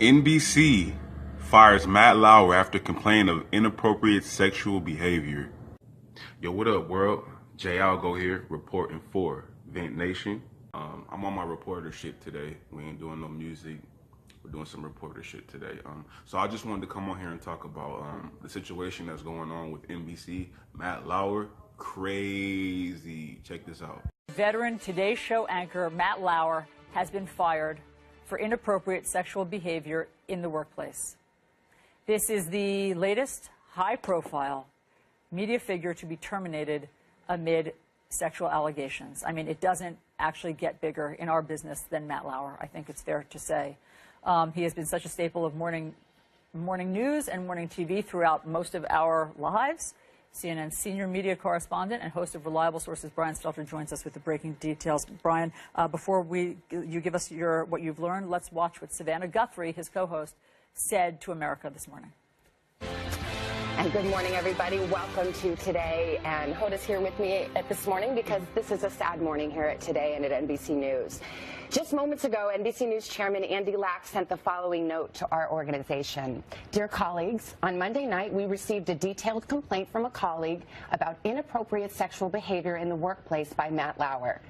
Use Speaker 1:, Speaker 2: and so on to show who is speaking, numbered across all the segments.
Speaker 1: NBC fires Matt Lauer after complaint of inappropriate sexual behavior. Yo, what up, world? Jay Algo here, reporting for Vent Nation. I'm on my reporter shit today. We ain't doing no music. We're doing some reporter shit today. So I just wanted to come on here and talk about the situation that's going on with NBC. Matt Lauer, crazy. Check this out.
Speaker 2: Veteran Today Show anchor Matt Lauer has been fired for inappropriate sexual behavior in the workplace. This is the latest high-profile media figure to be terminated amid sexual allegations. I mean, it doesn't actually get bigger in our business than Matt Lauer, I think it's fair to say. He has been such a staple of morning news and morning TV throughout most of our lives. CNN's senior media correspondent and host of Reliable Sources, Brian Stelter, joins us with the breaking details. Brian, before you give us what you've learned, let's watch what Savannah Guthrie, his co-host, said to America this morning.
Speaker 3: And good morning, everybody. Welcome to Today. And Hoda's here with me this morning because this is a sad morning here at Today and at NBC News. Just moments ago, NBC News Chairman Andy Lack sent the following note to our organization. Dear colleagues, on Monday night, we received a detailed complaint from a colleague about inappropriate sexual behavior in the workplace by Matt Lauer.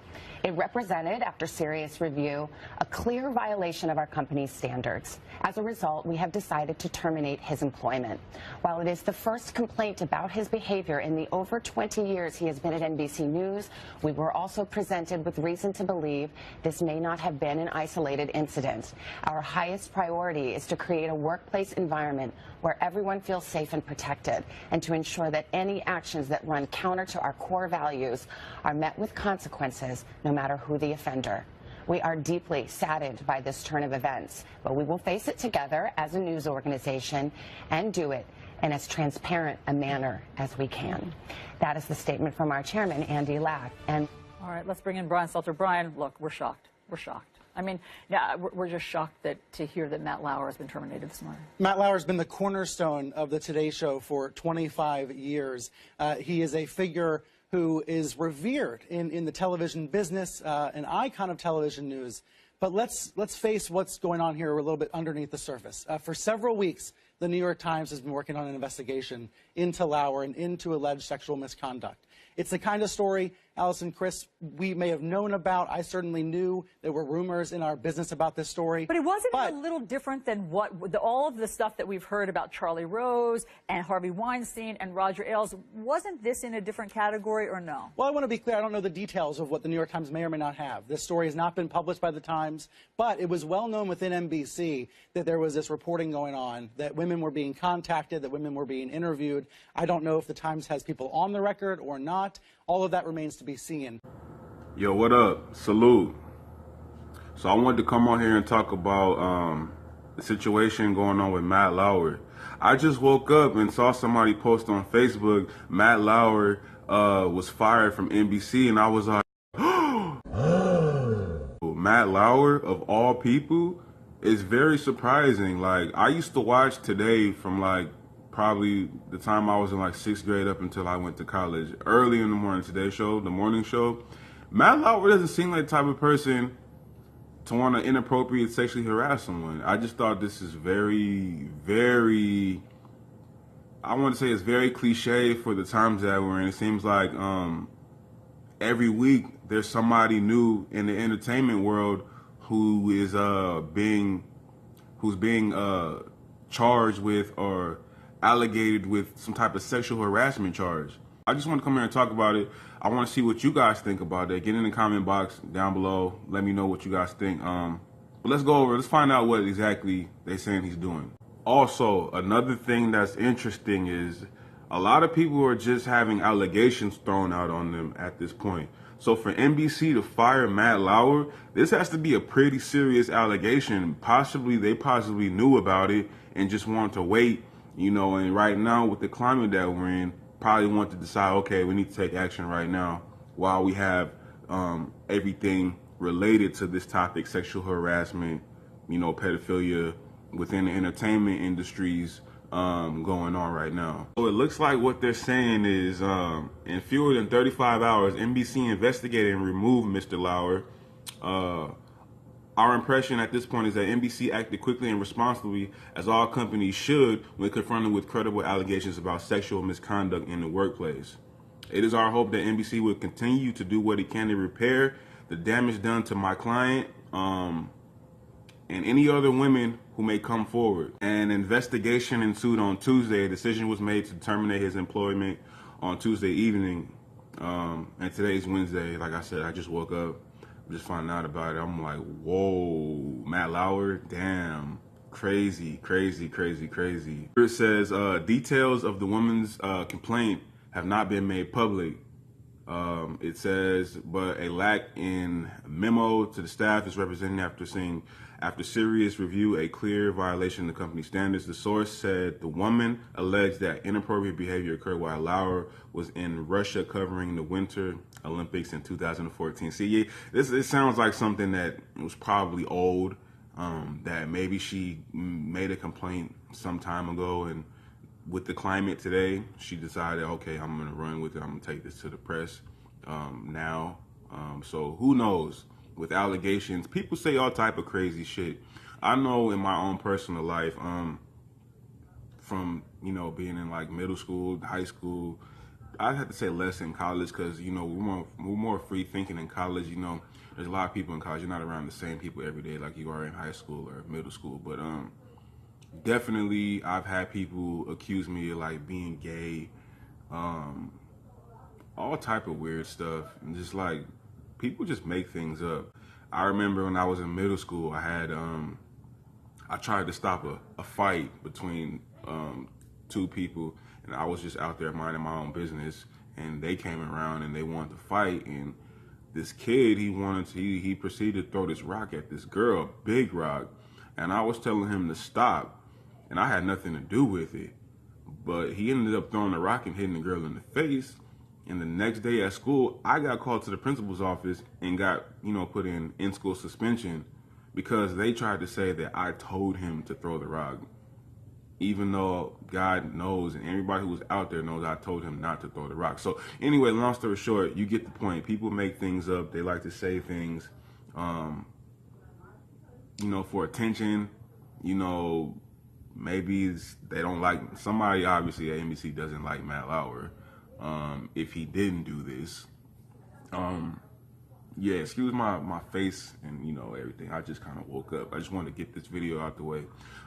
Speaker 3: It represented, after serious review, a clear violation of our company's standards. As a result, we have decided to terminate his employment. While it is the first complaint about his behavior in the over 20 years he has been at NBC News, we were also presented with reason to believe this may not have been an isolated incident. Our highest priority is to create a workplace environment where everyone feels safe and protected, and to ensure that any actions that run counter to our core values are met with consequences, no matter who the offender. We are deeply saddened by this turn of events, but we will face it together as a news organization and do it in as transparent a manner as we can. That is the statement from our chairman, Andy Lack. And
Speaker 2: all right, let's bring in Brian Stelter. Brian, look, we're shocked. We're shocked. I mean, yeah, we're just shocked to hear that Matt Lauer has been terminated this morning.
Speaker 4: Matt Lauer has been the cornerstone of the Today Show for 25 years. He is a figure who is revered in the television business, an icon of television news. But let's face what's going on here a little bit underneath the surface. For several weeks, the New York Times has been working on an investigation into Lauer and into alleged sexual misconduct. It's the kind of story, Allison, Chris, we may have known about. I certainly knew there were rumors in our business about this story.
Speaker 2: But it wasn't a little different than all of the stuff that we've heard about Charlie Rose and Harvey Weinstein and Roger Ailes. Wasn't this in a different category or no?
Speaker 4: Well, I want to be clear. I don't know the details of what the New York Times may or may not have. This story has not been published by the Times, but it was well known within NBC that there was this reporting going on, that women were being contacted, that women were being interviewed. I don't know if the Times has people on the record or not. All of that remains to be seen.
Speaker 1: Yo, what up? Salute. So I wanted to come on here and talk about the situation going on with Matt Lauer. I just woke up and saw somebody post on Facebook, Matt Lauer was fired from NBC, and I was like, Matt Lauer, of all people, is very surprising. Like, I used to watch Today from like probably the time I was in like 6th grade up until I went to college. Early in the morning, Today Show, the morning show. Matt Lauer doesn't seem like the type of person to want to inappropriate sexually harass someone. I just thought this is very, very, I want to say it's very cliche for the times that we're in. It seems like every week there's somebody new in the entertainment world who is being charged with or alleged with some type of sexual harassment charge. I just want to come here and talk about it. I want to see what you guys think about it. Get in the comment box down below. Let me know what you guys think. But let's find out what exactly they're saying he's doing. Also, another thing that's interesting is a lot of people are just having allegations thrown out on them at this point. So for NBC to fire Matt Lauer, this has to be a pretty serious allegation. They possibly knew about it and just wanted to wait. You know, and right now with the climate that we're in, probably want to decide, okay, we need to take action right now while we have everything related to this topic, sexual harassment, you know, pedophilia within the entertainment industries going on right now. So it looks like what they're saying is in fewer than 35 hours, NBC investigated and removed Mr. Lauer. Our impression at this point is that NBC acted quickly and responsibly, as all companies should, when confronted with credible allegations about sexual misconduct in the workplace. It is our hope that NBC will continue to do what it can to repair the damage done to my client and any other women who may come forward. An investigation ensued on Tuesday. A decision was made to terminate his employment on Tuesday evening. And today's Wednesday. Like I said, I just woke up, just finding out about it. I'm like, whoa, Matt Lauer, damn. Crazy, crazy, crazy, crazy. It says, details of the woman's complaint have not been made public. It says, but a lack in memo to the staff is represented after serious review, a clear violation of the company standards. The source said the woman alleged that inappropriate behavior occurred while Lauer was in Russia covering the Winter Olympics in 2014. See, this sounds like something that was probably old, that maybe she made a complaint some time ago, and with the climate today, she decided, okay, I'm going to run with it. I'm going to take this to the press now. So who knows? With allegations, people say all type of crazy shit. I know in my own personal life, from, being in like middle school, high school, I had to say less in college because, we're more free thinking in college. There's a lot of people in college. You're not around the same people every day like you are in high school or middle school. But definitely I've had people accuse me of like being gay, all type of weird stuff, and just like people just make things up. I remember when I was in middle school, I tried to stop a fight between two people, and I was just out there minding my own business, and they came around and they wanted to fight, and this kid, he proceeded to throw this rock at this girl, big rock, and I was telling him to stop, and I had nothing to do with it, but he ended up throwing the rock and hitting the girl in the face. And the next day at school, I got called to the principal's office and got, put in school suspension because they tried to say that I told him to throw the rock, even though God knows and everybody who was out there knows I told him not to throw the rock. So anyway, long story short, you get the point. People make things up. They like to say things, for attention. Maybe they don't like somebody. Obviously, at NBC doesn't like Matt Lauer. If he didn't do this, yeah, excuse my face and everything. I just kind of woke up. I just wanted to get this video out the way.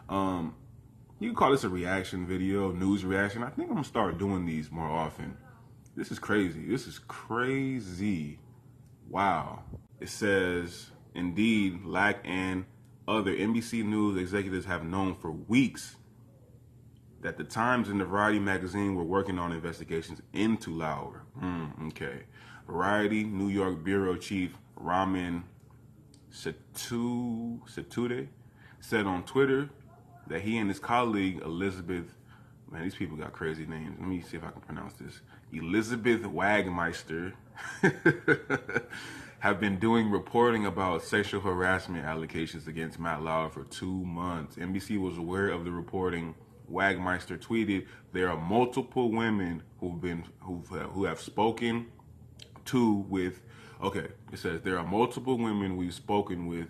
Speaker 1: You can call this a reaction video, news reaction. I think I'm gonna start doing these more often. This is crazy. This is crazy. Wow. It says, indeed, Lack and other NBC News executives have known for weeks that the Times and the Variety magazine were working on investigations into Lauer. Okay. Variety New York bureau chief Ramin Satude said on Twitter that he and his colleague Elizabeth, man, these people got crazy names. Let me see if I can pronounce this. Elizabeth Wagmeister have been doing reporting about sexual harassment allegations against Matt Lauer for 2 months. NBC was aware of the reporting. Wagmeister tweeted, "There are multiple women who have spoken to with." Okay, it says there are multiple women we've spoken with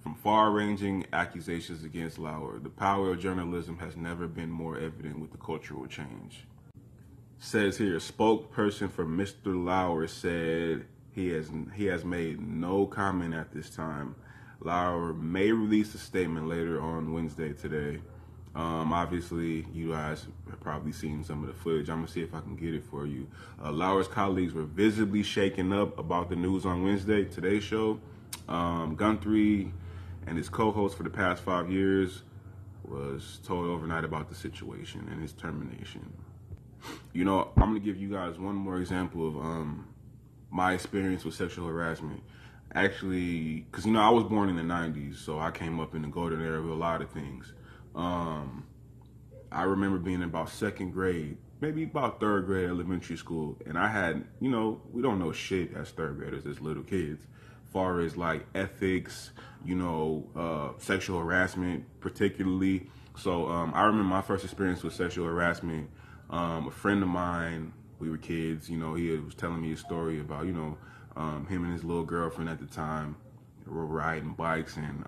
Speaker 1: from far-ranging accusations against Lauer. The power of journalism has never been more evident with the cultural change. Says here, a spokesperson for Mr. Lauer said he has made no comment at this time. Lauer may release a statement later on Wednesday today. Obviously, you guys have probably seen some of the footage. I'm going to see if I can get it for you. Lauer's colleagues were visibly shaken up about the news on Wednesday, today's show. Guthrie and his co-host for the past 5 years was told overnight about the situation and his termination. I'm going to give you guys one more example of my experience with sexual harassment. Actually, because, I was born in the 90s, so I came up in the golden era with a lot of things. I remember being in about second grade, maybe about third grade elementary school, and I had, we don't know shit as third graders, as little kids, far as like ethics, sexual harassment particularly. So I remember my first experience with sexual harassment. A friend of mine, we were kids, he was telling me a story about, him and his little girlfriend at the time. were riding bikes, and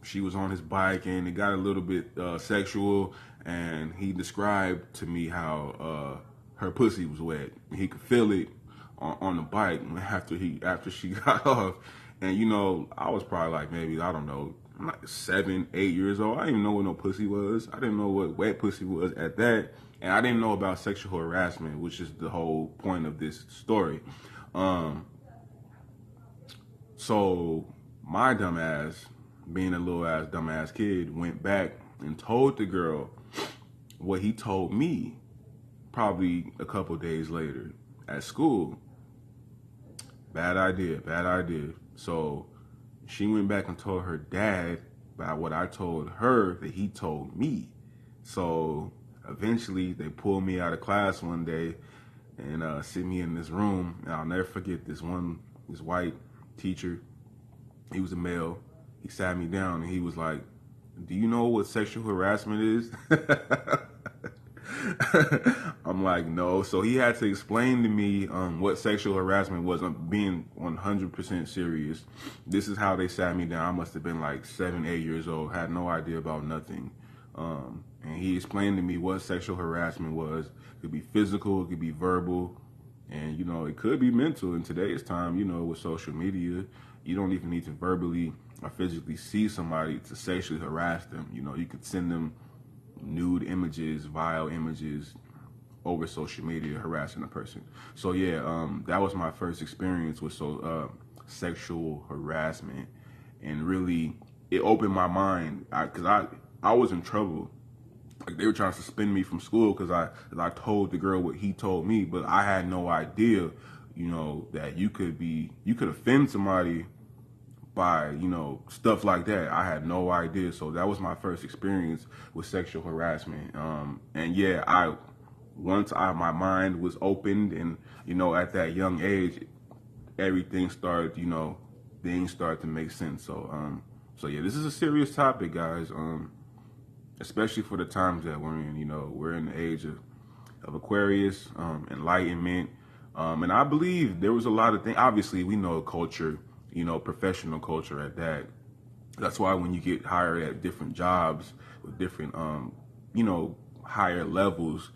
Speaker 1: she was on his bike, and it got a little bit sexual, and he described to me how her pussy was wet. He could feel it on the bike after she got off. And you know, I was probably like, maybe, I don't know, I'm like 7, 8 years old. I didn't even know what no pussy was. I didn't know what wet pussy was at that. And I didn't know about sexual harassment, which is the whole point of this story. So my dumb ass, being a little ass dumb ass kid, went back and told the girl what he told me probably a couple days later at school. Bad idea. So she went back and told her dad about what I told her that he told me. So eventually they pulled me out of class one day and sit me in this room. And I'll never forget this white teacher. He was a male. He sat me down and he was like, "Do you know what sexual harassment is?" I'm like, no. So he had to explain to me what sexual harassment was. I'm being 100% serious. This is how they sat me down. I must have been like 7, 8 years old. Had no idea about nothing. And he explained to me what sexual harassment was. It could be physical, it could be verbal, and you know, it could be mental. In today's time, you know, with social media, you don't even need to verbally or physically see somebody to sexually harass them. You know, you could send them nude images, vile images over social media harassing a person. So yeah, that was my first experience with sexual harassment, and really it opened my mind because I was in trouble. Like, they were trying to suspend me from school because I told the girl what he told me, but I had no idea, you know, that you could offend somebody by, you know, stuff like that. I had no idea. So that was my first experience with sexual harassment. And yeah, once my mind was opened, and, you know, at that young age, everything started, you know, things started to make sense. So yeah, this is a serious topic, guys. Especially for the times that we're in. You know, we're in the age of Aquarius, enlightenment. And I believe there was a lot of things. Obviously, we know culture, you know, professional culture at that. That's why when you get hired at different jobs with different, you know, higher levels,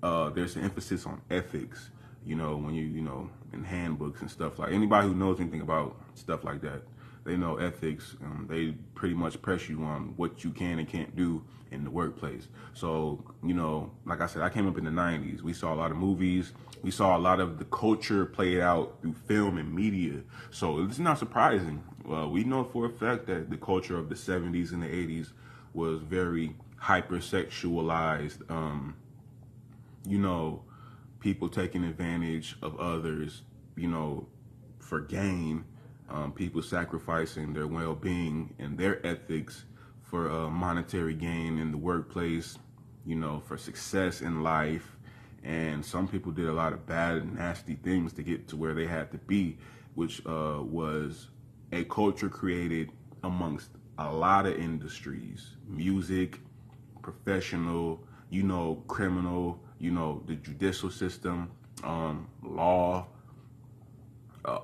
Speaker 1: there's an emphasis on ethics. You know, when you know, in handbooks and stuff, like anybody who knows anything about stuff like that, they know ethics. They pretty much press you on what you can and can't do in the workplace. So, you know, like I said, I came up in the 90s. We saw a lot of movies. We saw a lot of the culture played out through film and media. So it's not surprising. We know for a fact that the culture of the 70s and the 80s was very hypersexualized. You know, people taking advantage of others, you know, for gain. People sacrificing their well-being and their ethics for monetary gain in the workplace, you know, for success in life. And some people did a lot of bad and nasty things to get to where they had to be, which was a culture created amongst a lot of industries: music, professional, you know, criminal, you know, the judicial system, law,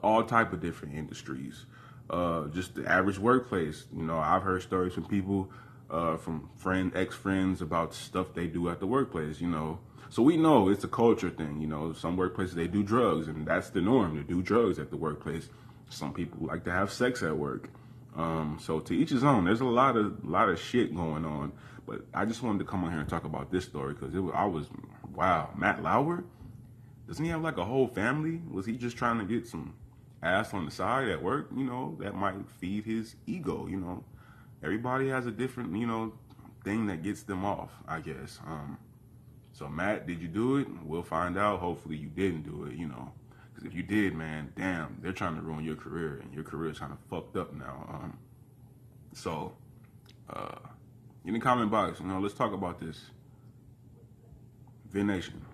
Speaker 1: all type of different industries. Just the average workplace. You know, I've heard stories from people, from ex-friends about stuff they do at the workplace, you know. So we know it's a culture thing, you know. Some workplaces, they do drugs, and that's the norm, to do drugs at the workplace. Some people like to have sex at work. So to each his own. There's a lot of shit going on. But I just wanted to come on here and talk about this story because wow, Matt Lauer? Doesn't he have like a whole family? Was he just trying to get some ass on the side at work? You know, that might feed his ego, you know. Everybody has a different, you know, thing that gets them off, I guess. So Matt, did you do it? We'll find out. Hopefully you didn't do it, you know. Because if you did, man, damn, they're trying to ruin your career, and your career is kind of fucked up now. In the comment box, you know, let's talk about this. V Nation.